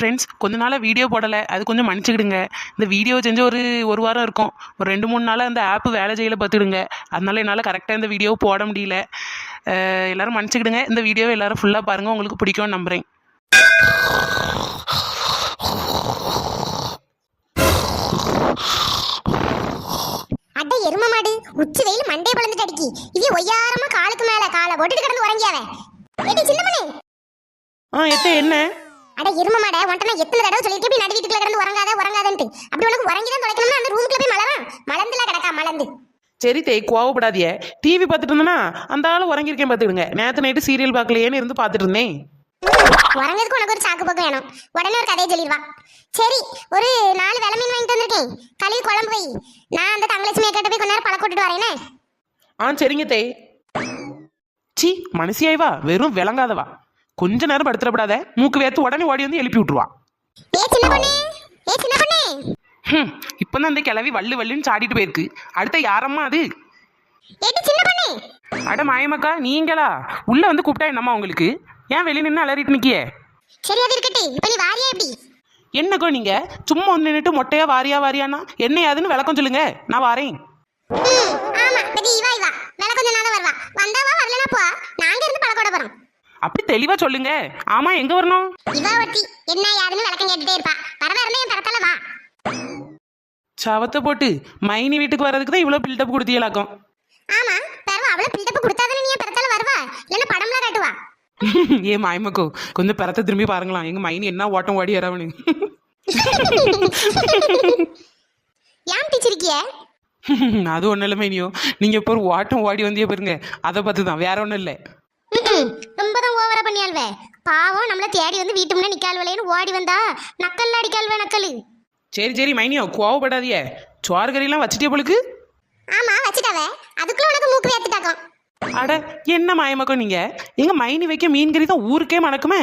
Friends, கொஞ்ச நாளாக video போடலை, அது கொஞ்சம் மன்னிச்சுக்கிடுங்க. இந்த வீடியோ செஞ்சு ஒரு வாரம் இருக்கும். ஒரு 2-3 நாளாக அந்த ஆப்பு வேலை செய்யலை பார்த்துடுங்க. அதனால என்னால் கரெக்டாக இந்த வீடியோ போட முடியல. எல்லோரும் மன்னிச்சுக்கிடுங்க. இந்த வீடியோவை எல்லோரும் ஃபுல்லாக பாருங்கள், உங்களுக்கு பிடிக்கும்னு நம்புகிறேன். அட எரும மாடு, உச்சி வெயில் மண்டே பழந்துட்டு அடிக்கி. இது ஒய்யாரமா காலுக்கு மேல காலை போட்டுட்டு கிடந்து உறங்கியாவ. ஏடி சின்ன பண்ணு. என்ன? அட எரும மாட, உன்ட்ட நான் எத்தனை தடவை சொல்லிருக்கேன் இப்படி நடு வீட்டுக்குள்ள கிடந்து உறங்காதன்ட்டு. அப்படி உனக்கு உறங்கி தான் தொலைக்கணும்னா அந்த ரூமுக்குள்ள போய் மலந்துல கிடக்கா மலந்து. சரி தேய், கோவப்படாதிய. டிவி பார்த்துட்டு இருந்தேன்னா அந்த ஆள் உறங்கியிருக்கேன் பார்த்துக்கிடுங்க. நேற்று நைட்டு சீரியல் பார்க்கலையேன்னு இருந்து பார்த்துட்டு இருந்தேன். உறங்கிறதுக்கு உனக்கு ஒரு சாக்கு போக்கு வேணும். உடனே ஒரு கதையை சொல்லிடுவா. சரி, ஒரு 4 வெலை மீன் வாங்கிட்டு வந்திருக்கேன். கழுவி குழம்பு வை. நான் அந்த தங்கலட்சுமி கேட்ட போய் கொஞ்ச நேரம் பழக்க விட்டுட்டு வரேனே. சரிங்க தேய். சி மனசியாய்வா, வெறும் விளங்காதவா. கொஞ்ச நேரம் படுத்துறப்படாத, மூக்கு வேத்து உடனே ஓடி வந்து எழுப்பி விட்டுருவா. இப்பதான் அந்த கிளவி வள்ளுன்னு சாடிட்டு போயிருக்கு. அடுத்த யாரம்மா அது? அட மாயமக்கா, நீங்களா? உள்ள வந்து கூப்பிட்டா என்னம்மா உங்களுக்கு? ஏன் வெளியே நின்று அலறிட்டு நிக்கிய? சரி, அது இருக்கட்டும். இப்ப நீ வாரியா எப்படி? என்னக்கோ நீங்க சும்மா வந்து நின்னுட்டு மொட்டையா வாரியானா என்ன யாதுன்னு விளக்கம் சொல்லுங்க, நான் வாரேன். ஆமா, பெரிய இவா வேலை கொஞ்ச நாள் வருவா. வந்தாவா வரலனா போ. நாங்க இருந்து பழக்கோட போறோம். அப்படி தெளிவா சொல்லுங்க. ஆமா, எங்க வரணும்? இவா ஒருத்தி என்ன யாருன்னு விளக்கம் கேட்டுட்டே இருப்பா. வரவே என் தரத்தால வா. சவத்தை போட்டு மைனி வீட்டுக்கு வர்றதுக்கு தான் இவ்வளவு பில்டப் கொடுத்தீங்களாக்கும். ஆமா, பரவ அவள பில்டப் கொடுத்தாதானே நீ தரத்தால வருவா. இல்லனா படம்லாம் காட்டுவா. ஏ மாயமக்கோ, கொஞ்சம் பிறத்த திரும்பி பாருங்களாம். எங்க மைனி என்ன ஓட்டம் ஓடி வரவனு. ஏன் டீச்சரிக்கிய? அது ஒன்றும் இல்லை மைனியோ, நீங்கள் இப்போ ஒரு ஓட்டம் ஓடி வந்தியே பாருங்க, அதை பார்த்து தான், வேற ஒன்றும் இல்லை. ரொம்ப தான் ஓவரா பண்ணியாள்வே. பாவம், நம்மள தேடி வந்து வீட்டு முன்னே நிக்கால்வலேன்னு ஓடி வந்தா நக்கல்ல அடிக்கால்வே நக்கல். சரி மைனியோ, கோவப்படாதிய. சோறு கறியெல்லாம் வச்சுட்டே போலுக்கு? ஆமா, வச்சுட்டாவே. அதுக்குள்ள உனக்கு மூக்கு வேத்துட்டாக்கும். அட என்ன மாயமாக்கோ நீங்க? எங்க மைனி வைக்க மீன் கறி தான் ஊருக்கே மணக்குமே,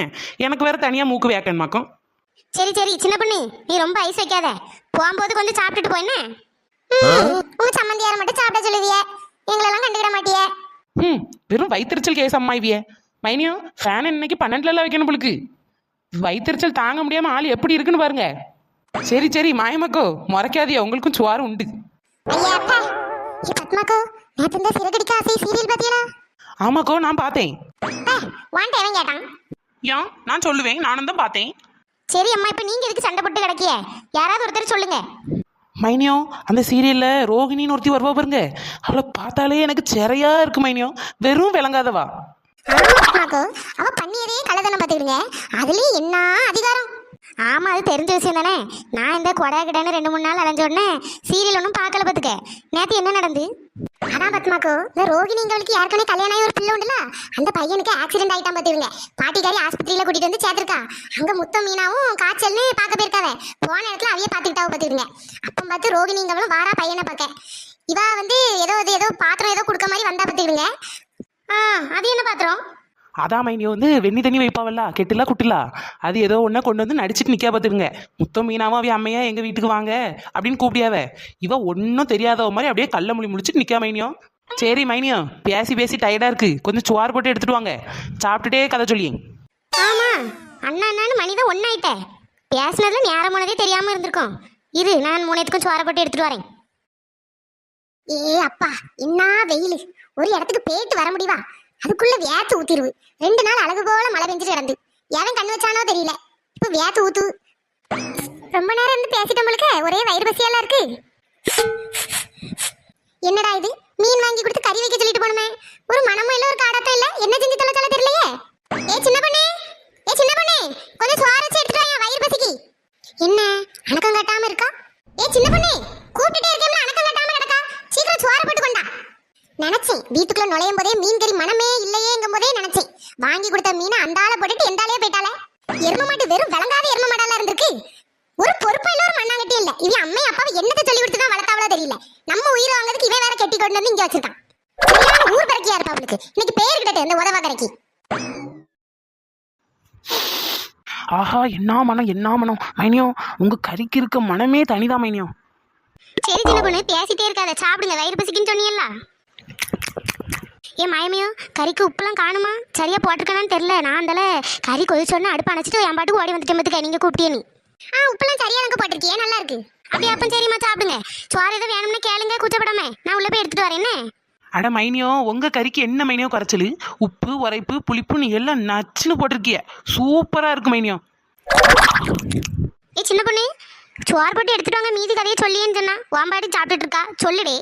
எனக்கு வேற தனியா மூக்கு வேக்கன் மாக்கும். சரி சின்ன பொண்ணு, நீ ரொம்ப ஐஸ் வைக்காத. போகும்போது கொஞ்சம் சாப்பிட்டுட்டு போயின்னு. உங்க சம்மந்தியார மட்டும் சாப்பிட சொல்லுவிய, எங்களெல்லாம் கண்டுக்கிட மாட்டிய. வெறும் வயிற்றுச்சல் கேஸ் அம்மா இவிய. மைனியோ, ஃபேன் இன்னைக்கு 12 வைக்கணும் போலுக்கு. வயிற்றுச்சல் தாங்க முடியாம ஆள் எப்படி இருக்குன்னு பாருங்க. சரி மாயமாக்கோ, முறைக்காதியா, உங்களுக்கும் சுவாறு உண்டு. ஆமாக்கோ, நான் பார்த்தேன். ஏன் நான் சொல்லுவேன், நானும் தான் பார்த்தேன். சரி அம்மா, இப்ப நீங்க எதுக்கு சண்டை போட்டு கிடக்கிய? யாராவது ஒருத்தர் சொல்லுங்க. மைனியோ, அந்த சீரியல்ல ரோகிணின்னு ஒருத்தி வருவா பாருங்க, அவளை பார்த்தாலே எனக்கு சிறையா இருக்கு மைனியோ. வெறும் விளங்காதவா. அவ பண்ணியதே கள்ளதனம் பார்த்துக்கிடுங்க. அதுலயும் என்ன அதிகாரம்? ஆமா, அது தெரிஞ்ச விஷயம் தானே. நான் இந்த கொடை கிடன்னு 2-3 நாள் அலைஞ்ச உடனே சீரியல் ஒன்றும் பார்க்கல பார்த்துக்க. நேற்று என்ன நடந்து? அதான் பத்மாக்கோ, இந்த ரோகிணிங்களுக்கு யாருக்குமே கல்யாணம் ஆகி ஒரு பிள்ளை உண்டுல, அந்த பையனுக்கு ஆக்சிடென்ட் ஆகிட்டான் பார்த்துருங்க. பாட்டிக்காரி ஆஸ்பத்திரியில கூட்டிட்டு வந்து சேர்த்திருக்கா. அங்க முத்தம் மீனாவும் காய்ச்சல்னு பார்க்க போயிருக்காவ. போன இடத்துல அவைய பார்த்துக்கிட்டாவ பார்த்துருங்க. அப்போ பார்த்து ரோகிணிங்களும் வாரா பையனை பார்க்க. இவா வந்து ஏதோ பாத்திரம் ஏதோ கொடுக்க மாதிரி வந்தா பார்த்துக்கிடுங்க. அது என்ன பாத்திரம்? அதான் மைனியோ, வந்து வெண்ணி தண்ணி வைப்பாவல்ல, கெட்டுலா குட்டுலா, அது ஏதோ ஒன்றை கொண்டு வந்து நடிச்சிட்டு நிற்கா பார்த்துருங்க. முத்தம் மீனாவும் அவைய அம்மையா எங்கள் வீட்டுக்கு வாங்க அப்படின்னு கூப்பிடியாவ. இவ ஒன்றும் தெரியாதவ மாதிரி அப்படியே கள்ள மொழி முடிச்சுட்டு நிற்கா மைனியோ. சரி மைனியோ, பேசி டயர்டாக இருக்கு, கொஞ்சம் சுவாறு போட்டு எடுத்துட்டு வாங்க, சாப்பிட்டுட்டே கதை சொல்லியே. ஆமா, அண்ணான்னு மனிதன் ஒன்னாயிட்டேன். பேசினதுல நேரம் போனதே தெரியாம இருந்திருக்கோம். இரு, நான் 3 சுவாறு போட்டு எடுத்துட்டு வரேன். ஏ அப்பா, என்ன வெயில்! ஒரு இடத்துக்கு போயிட்டு வர முடியுவா? அதுக்குள்ள வேத்து ஊத்திருவு. 2 நாள் அழகு போல மழை பெஞ்சிட்டு கிடந்து. எவன் கண்ணு வச்சானோ தெரியல, இப்ப வேத்து ஊத்து. ரொம்ப நேரம் இருந்து பேசிட்டோம்களுக்கு ஒரே வயிறு பசியெல்லாம் இருக்கு. என்னடா இது? மீன் வாங்கி கொடுத்து கறி வைக்க சொல்லிட்டு போனமே, ஒரு மனமும் இல்ல, ஒரு காடத்தும் இல்ல. என்ன செஞ்சு தொலைச்சால தெரியலையே. ஏ சின்ன பொண்ணே, கொஞ்சம் சோறு வச்சு எடுத்துட்டு வா, வயிறு பசிக்கு. என்ன அணக்கம் கட்டாம இருக்கா? ஏ சின்ன பொண்ணே, கூப்பிட்டுட்டே இருக்கேன்ல, அணக்கம் கட்டாம கிடக்கா. சீக்கிரம் சோறு போட்டு கொண்டா. நினைச்சேன் வீட்டுக்குள்ள நுழையும் போதே மீன் கறி மனமே இல்லையேங்கும் போதே நினைச்சேன். வாங்கி கொடுத்த மீனை அந்த ஆளை போட்டுட்டு எந்த ஆளையே போயிட்டாலே. எரும மாட்டு வெறும் விளங்காத எரும மாடாலாம் இருந்திருக்கு. ஒரு பொறுப்பு இல்ல, ஒரு மண்ணாங்கட்டி இல்ல. இவ அம்மை அப்பாவை என்னத்தை சொல்லி கொடுத்துதான் வளர்த்தாவளோ தெரியல. நம்ம உயிரை வாங்குறதுக்கு இவன் வேற கெட்டி கொண்டு வந்து இங்க வச்சிருக்கான். ஊர் பறக்கியா இருப்பா அவளுக்கு. இன்னைக்கு பேர் கிட்டே இந்த உதவ கரைக்கு. ஆஹா, என்ன மனம் மைனியோ, உங்க கறிக்கு இருக்க மனமே தனிதான் மைனியோ. சரி சின்ன பொண்ணு, பேசிட்டே இருக்காத, சாப்பிடுங்க, வயிறு பசிக்குன்னு சொன்னீங்கல்ல. ஏன் மயமையோ கறிக்கு உப்புலாம் காணுமா சரியா போட்டிருக்கானு தெரியல. நான் அந்தால கறி கொதிச்சோன்னு அடுப்பு அணைச்சிட்டு என் பாட்டுக்கு ஓடி வந்துட்டேன் பத்துக்க. நீங்க கூப்பிட்டியே நீ. உப்புலாம் சரியா எனக்கு போட்டிருக்கியே, நல்லா இருக்கு. அப்படியே அப்போ சரிம்மா சாப்பிடுங்க. சோறு எதுவும் வேணும்னு கேளுங்க, கூச்சப்படாம. நான் உள்ள போய் எடுத்துட்டு வரேன். என்ன அட மைனியோ, உங்கள் கறிக்கு என்ன மைனியோ குறைச்சல்? உப்பு உரைப்பு புளிப்புன்னு எல்லாம் நச்சுன்னு போட்டிருக்கிய. சூப்பராக இருக்கு மைனியோ. ஏ சின்ன பொண்ணு, சோறு போட்டு எடுத்துட்டு வாங்க, மீதி கதையை சொல்லியேன்னு சொன்னா வாம்பாடி சாப்பிட்டுட்டு இருக்கா. சொல்லுடே.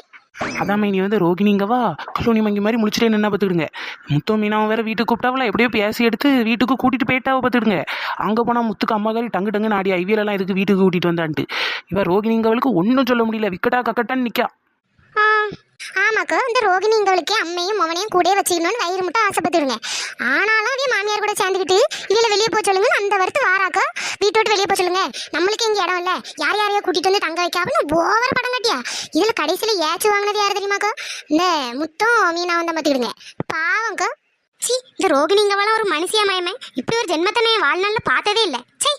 அதான் மைனி வந்து ரோகிணிங்கவா கல்லூனி மங்கி மாதிரி முழிச்சிட்டே நின்னா பார்த்துக்கிடுங்க. முத்தோ மீனாவும் வேற வீட்டுக்கு கூப்பிட்டாவல, எப்படியோ பேசி எடுத்து வீட்டுக்கு கூட்டிட்டு போயிட்டாவ பார்த்துக்கிடுங்க. அங்கே போனால் முத்துக்கு அம்மா காரி டங்கு டங்குன்னு ஆடி ஐவியலெல்லாம் இதுக்கு வீட்டுக்கு கூட்டிட்டு வந்தான்ட்டு இவன் ரோகிணிங்கவளுக்கு ஒன்றும் சொல்ல முடியல. விக்கட்டா கக்கட்டான்னு நிற்கா. ஆமாக்கா, இந்த ரோகிணி இங்கவளுக்கே அம்மையும் மவனையும் கூட வச்சுக்கணும்னு வயிறு மட்டும் ஆசைப்பட்டுருங்க. ஆனாலும் அதே மாமியார் கூட சேர்ந்துக்கிட்டு இதில் வெளியே போக சொல்லுங்க. அந்த வருத்து வாராக்கா வீட்டை விட்டு வெளியே போக சொல்லுங்க. நம்மளுக்கு இங்கே இடம் இல்லை, யார் யாரையோ கூட்டிட்டு வந்து தங்க வைக்காமனு ஓவர் படம் கட்டியா. இதில் கடைசியில் ஏச்சு வாங்கினது யார் தெரியுமாக்கா? இந்த முத்தம் மீனா வந்த பார்த்துக்கிடுங்க. பாவம்க்கா. சி, இந்த ரோகிணி இங்கவெல்லாம் ஒரு மனுஷியா மயமே. இப்படி ஒரு ஜென்மத்தனை வாழ்நாளில் பார்த்ததே இல்லை. சரி.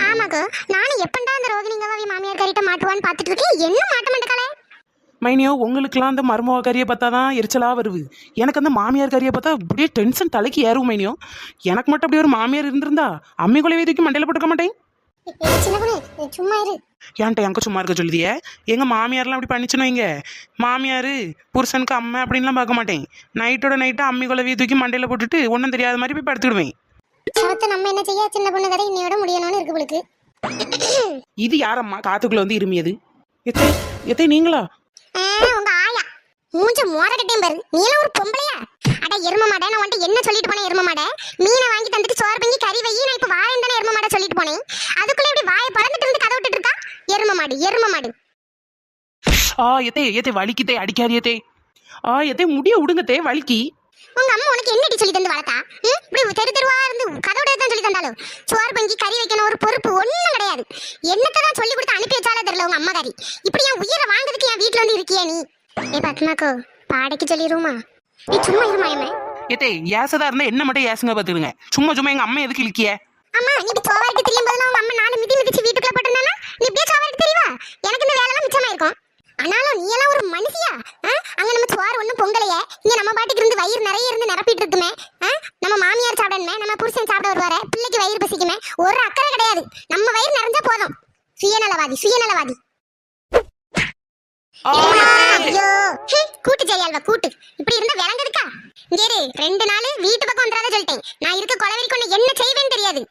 ஆமாக்கா, நானும் எப்பண்டா அந்த ரோகிணி இங்கவாவி மாமியார் கறிட்ட மாட்டுவான்னு பார்த்துட்டு இருக்கேன். என்ன மாட்ட மாட்டேக்காலே. மைனியோ, உங்களுக்குலாம் அந்த மருமக கறியை பார்த்தா தான் எரிச்சலாக வருது. எனக்கு அந்த மாமியார் கறியை பார்த்தா அப்படியே டென்ஷன் தலைக்கு ஏறும் மைனியோ. எனக்கு மட்டும் அப்படி ஒரு மாமியார் இருந்திருந்தா அம்மி கொலையை தூக்கி மண்டையில் போட்டுக்க மாட்டேன். சும்மா இரு. ஏன்ட்ட எங்க சும்மா இருக்க சொல்லுதியே? எங்கள் மாமியார்லாம் அப்படி பண்ணிச்சுன்னு வைங்க, மாமியார் புருஷனுக்கு அம்மா அப்படின்லாம் பார்க்க மாட்டேன். நைட்டோட நைட்டாக அம்மி கொலையை தூக்கி மண்டையில் போட்டுட்டு ஒன்றும் தெரியாத மாதிரி போய் படுத்துக்கிடுவேன். நம்ம என்ன செய்ய, சின்ன பொண்ணு கதை இன்னையோட முடியணும்னு இருக்கு உங்களுக்கு. இது யாரம்மா காத்துக்குள்ள வந்து இருமியது? எத்தை எத்தை நீங்களா? உங்க ஆயா மூஞ்ச மோரக்கட்டையும் பாரு. நீலாம் ஒரு பொம்பளையா? அட எரும மாடை, நான் உன்ட்ட என்ன சொல்லிட்டு போனேன்? எரும மாடை, மீனை வாங்கி தந்துட்டு சோறு பங்கி கறி வை, நான் இப்ப வாரேன் தானே எரும மாடை சொல்லிட்டு போனேன். அதுக்குள்ள இப்படி வாயை பறந்துட்டு இருந்து கதை விட்டுட்டு இருக்கா. எரும மாடு எரும மாடு. எத்தை எத்தை வலிக்குதே, அடிக்காதியத்தே. எத்தை முடிய விடுங்கத்தே, வலிக்கி. உங்க அம்மா உனக்கு என்னடி சொல்லி தந்து வளர்த்தா? இப்படி தெரு தெருவா இருந்து கதவுட தான் சொல்லி தந்தாலும் சோறு பங்கி கறி வைக்கணும் ஒரு பொறுப்பு ஒன்றும் கிடையாது. என்னத்தான் சொல்லி கொடுத்து அனுப்பி வச்சாலே தெரியல உங்க அம்மா காரி. இப்படி என் உயிரை வாங்குறதுக்கு என் வீட்டுல வந்து இருக்கியா நீ? ஏ பத்மாக்கோ, பாடைக்கு சொல்லிடுமா? நீ சும்மா இருமாயமே. எத்தை ஏசதா இருந்தா என்ன மட்டும் ஏசுங்க பார்த்துடுங்க. சும்மா சும்மா எங்க அம்மா எதுக்கு இழுக்கிய? அம்மா, நீ இப்படி சோவாரிக்கு தெரியும் போதெல்லாம் உங்க அம்மா நாலு மிதி மிதிச்சு வீட்டுக்குள்ள போட்டுருந்தானா நீ இப்படியே சோவாரிக்கு தெரியவா? எனக்கு இந்த வேலைலாம் மிச்சமா இருக்கும். ஆனாலும் நீ எல்லாம் ஒரு மனுஷியா? அங்க நம்ம சோறு ஒன்றும் பொங்கலையே, இங்க நம்ம பாட்டுக்கு இருந்து வயிறு நிறைய இருந்து நிரப்பிட்டு இருக்குமே. நம்ம மாமியார் சாப்பிடணுமே, நம்ம புருஷன் சாப்பிட வருவாரு, பிள்ளைக்கு வயிறு பசிக்குமே, ஒரு அக்கறை கிடையாது. நம்ம வயிறு நிறைஞ்சா போதும். சுயநலவாதி சுயநலவாதி. ஐயோ, கூட்டு ஜெயால்வா கூட்டு. இப்படி இருந்தா விளங்குதுக்கா? இங்கே 2 நாள் வீட்டு பக்கம் வந்துடாத சொல்லிட்டேன். நான் இருக்க கொலவெறி கொண்டு என்ன செய்வேன்னு தெரியாது.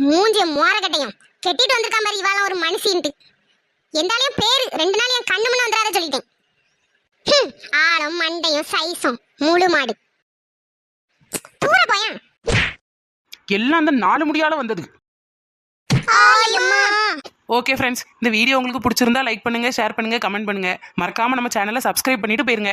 மூஞ்சி மோரக்கட்டையும் கெட்டிட்டு வந்திருக்கா மாதிரி இவாள ஒரு மனுஷின்ட்டு. எந்தாலையும் பேரு 2 நாள் என் கண்ணு முன்ன வந்துடாத சொல்லிட்டேன். ஆளும் மண்டையும் சைஸும் முழு மாடு. தூர போயா. எல்லாம் அந்த 4 முடியால வந்தது. ஓகே ஃப்ரெண்ட்ஸ், இந்த வீடியோ உங்களுக்கு பிடிச்சிருந்தா லைக் பண்ணுங்க, ஷேர் பண்ணுங்க, கமெண்ட் பண்ணுங்க. மறக்காம நம்ம சேனலை சப்ஸ்கிரைப் பண்ணிட்டு போயிருங்க.